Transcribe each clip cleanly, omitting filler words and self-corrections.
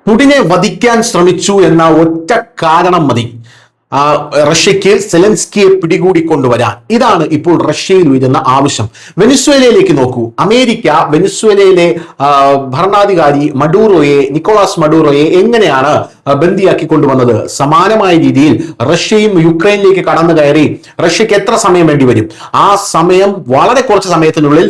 പുടിനെ വധിക്കാൻ ശ്രമിച്ചു എന്ന ഒറ്റ കാരണം മതി റഷ്യക്ക് സെലൻസ്കിയെ പിടികൂടിക്കൊണ്ടുവരാൻ. ഇതാണ് ഇപ്പോൾ റഷ്യയിൽ ഉയരുന്ന ആവശ്യം. വെനിസ്വേലയിലേക്ക് നോക്കൂ. അമേരിക്ക വെനിസ്വേലയിലെ ഭരണാധികാരി നിക്കോളാസ് മഡൂറോയെ എങ്ങനെയാണ് ബന്ദിയാക്കി കൊണ്ടുവന്നത്? സമാനമായ രീതിയിൽ റഷ്യയും യുക്രൈനിലേക്ക് കടന്നു കയറി റഷ്യക്ക് എത്ര സമയം വേണ്ടി വരും? ആ സമയം വളരെ കുറച്ച് സമയത്തിനുള്ളിൽ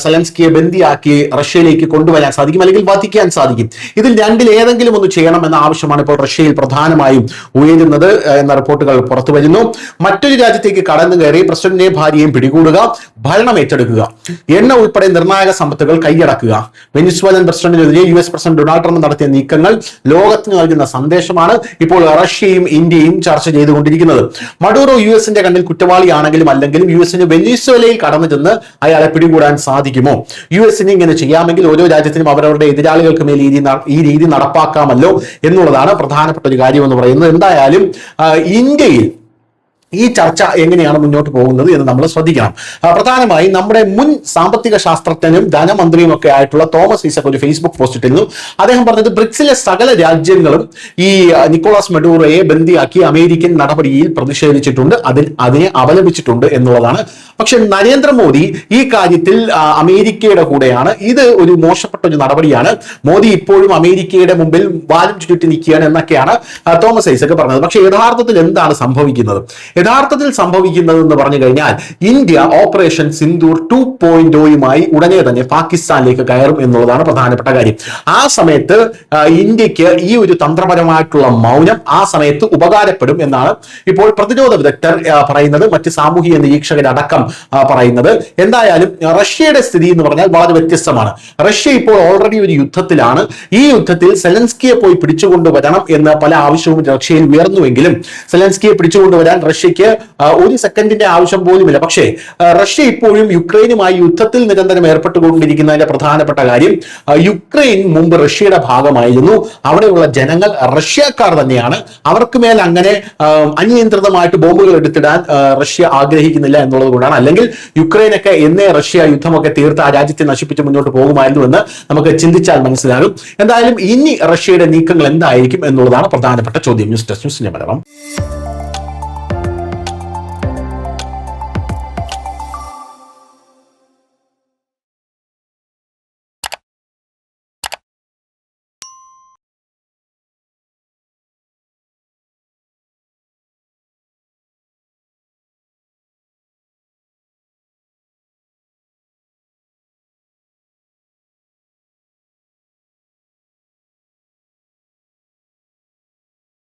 സെലൻസ്കിയെ ബന്ദിയാക്കി റഷ്യയിലേക്ക് കൊണ്ടുവരാൻ സാധിക്കും, അല്ലെങ്കിൽ വധിക്കാൻ സാധിക്കും. ഇതിൽ രണ്ടിൽ ഏതെങ്കിലും ഒന്ന് ചെയ്യണം എന്ന ആവശ്യമാണ് ഇപ്പോൾ റഷ്യയിൽ പ്രധാനമായും ഉയരുന്നത് എന്ന റിപ്പോർട്ടുകൾ പുറത്തു വരുന്നു. മറ്റൊരു രാജ്യത്തേക്ക് കടന്നു കയറി പ്രസിഡന്റിനെയും ഭാര്യയെയും പിടികൂടുക, ഭരണം ഏറ്റെടുക്കുക, എണ്ണ ഉൾപ്പെടെ നിർണായക സമ്പത്തുകൾ കൈയടക്കുക. വെനിസ്വേലൻ പ്രസിഡന്റിനെതിരെ US പ്രസിഡന്റ് ഡൊണാൾഡ് ട്രംപ് നടത്തിയ നീക്കങ്ങൾ ലോകത്തിന് നൽകുന്ന സന്ദേശമാണ് ഇപ്പോൾ റഷ്യയും ഇന്ത്യയും ചർച്ച ചെയ്തുകൊണ്ടിരിക്കുന്നത്. മഡൂറോ US-ന്റെ കണ്ണിൽ കുറ്റവാളിയാണെങ്കിലും അല്ലെങ്കിലും US-ന് വെനിസ്വേലയിൽ കടന്നു ചെന്ന് അയാളെ പിടികൂടാൻ സാധിക്കുമോ? US-ന് ഇങ്ങനെ ചെയ്യാമെങ്കിൽ ഓരോ രാജ്യത്തിനും അവരവരുടെ എതിരാളികൾക്ക് മേൽ ഈ രീതി നടപ്പാക്കാമല്ലോ എന്നുള്ളതാണ് പ്രധാനപ്പെട്ട ഒരു കാര്യം എന്ന് പറയുന്നത്. എന്തായാലും ഇന്ത്യയിൽ ഈ ചർച്ച എങ്ങനെയാണ് മുന്നോട്ട് പോകുന്നത് എന്ന് നമ്മൾ ശ്രദ്ധിക്കണം. പ്രധാനമായും നമ്മുടെ മുൻ സാമ്പത്തിക ശാസ്ത്രജ്ഞനും ധനമന്ത്രിയും ഒക്കെ ആയിട്ടുള്ള തോമസ് ഐസക് ഒരു ഫേസ്ബുക്ക് പോസ്റ്റ് ഇട്ടിരുന്നു. അദ്ദേഹം പറഞ്ഞത് ബ്രിക്സിലെ സകല രാജ്യങ്ങളും ഈ നിക്കോളാസ് മഡൂറോയെ ബന്ദിയാക്കി അമേരിക്കൻ നടപടിയിൽ പ്രതിഷേധിച്ചിട്ടുണ്ട്, അതിനെ അപലപിച്ചിട്ടുണ്ട് എന്നുള്ളതാണ്. പക്ഷെ നരേന്ദ്രമോദി ഈ കാര്യത്തിൽ അമേരിക്കയുടെ കൂടെയാണ്. ഇത് ഒരു മോശപ്പെട്ട ഒരു നടപടിയാണ്. മോദി ഇപ്പോഴും അമേരിക്കയുടെ മുമ്പിൽ വാലും ചുറ്റി നിൽക്കുകയാണ് എന്നൊക്കെയാണ് തോമസ് ഐസക് പറഞ്ഞത്. പക്ഷെ യഥാർത്ഥത്തിൽ എന്താണ് സംഭവിക്കുന്നത്? യഥാർത്ഥത്തിൽ സംഭവിക്കുന്നത് എന്ന് പറഞ്ഞു കഴിഞ്ഞാൽ ഇന്ത്യ ഓപ്പറേഷൻ സിന്ദൂർ 2.0യുമായി ഉടനെ തന്നെ പാകിസ്ഥാനിലേക്ക് കയറും എന്നുള്ളതാണ് പ്രധാനപ്പെട്ട കാര്യം. ആ സമയത്ത് ഇന്ത്യക്ക് ഈ ഒരു തന്ത്രപരമായിട്ടുള്ള മൗനം ആ സമയത്ത് ഉപകാരപ്പെടും എന്നാണ് ഇപ്പോൾ പ്രതിരോധ വിദഗ്ധർ പറയുന്നത്, മറ്റ് സാമൂഹിക നിരീക്ഷകരടക്കം പറയുന്നത്. എന്തായാലും റഷ്യയുടെ സ്ഥിതി എന്ന് പറഞ്ഞാൽ വളരെ വ്യത്യസ്തമാണ്. റഷ്യ ഇപ്പോൾ ഓൾറെഡി ഒരു യുദ്ധത്തിലാണ്. ഈ യുദ്ധത്തിൽ സെലൻസ്കിയെ പോയി പിടിച്ചുകൊണ്ടുവരണം എന്ന പല ആവശ്യവും റഷ്യയിൽ ഉയർന്നുവെങ്കിലും സെലൻസ്കിയെ പിടിച്ചുകൊണ്ടുവരാൻ റഷ്യക്ക് ഒരു സെക്കൻഡിന്റെ ആവശ്യം പോലുമില്ല. പക്ഷേ റഷ്യ ഇപ്പോഴും യുക്രൈനുമായി യുദ്ധത്തിൽ നിരന്തരം ഏർപ്പെട്ടുകൊണ്ടിരിക്കുന്നതിന്റെ പ്രധാനപ്പെട്ട കാര്യം, യുക്രൈൻ മുമ്പ് റഷ്യയുടെ ഭാഗമായിരുന്നു. അവിടെയുള്ള ജനങ്ങൾ റഷ്യക്കാർ തന്നെയാണ്. അവർക്ക് മേൽ അങ്ങനെ അനിയന്ത്രിതമായിട്ട് ബോംബുകൾ എടുത്തിടാൻ റഷ്യ ആഗ്രഹിക്കുന്നില്ല എന്നുള്ളത് കൊണ്ടാണ്. അല്ലെങ്കിൽ യുക്രൈനൊക്കെ എന്നേ റഷ്യ യുദ്ധമൊക്കെ തീർത്ത് ആ രാജ്യത്തെ നശിപ്പിച്ച് മുന്നോട്ട് പോകുമായിരുന്നു എന്ന് നമുക്ക് ചിന്തിച്ചാൽ മനസ്സിലാകും. എന്തായാലും ഇനി റഷ്യയുടെ നീക്കങ്ങൾ എന്തായിരിക്കും എന്നുള്ളതാണ് പ്രധാനപ്പെട്ട ചോദ്യം. News desk news Malayalam.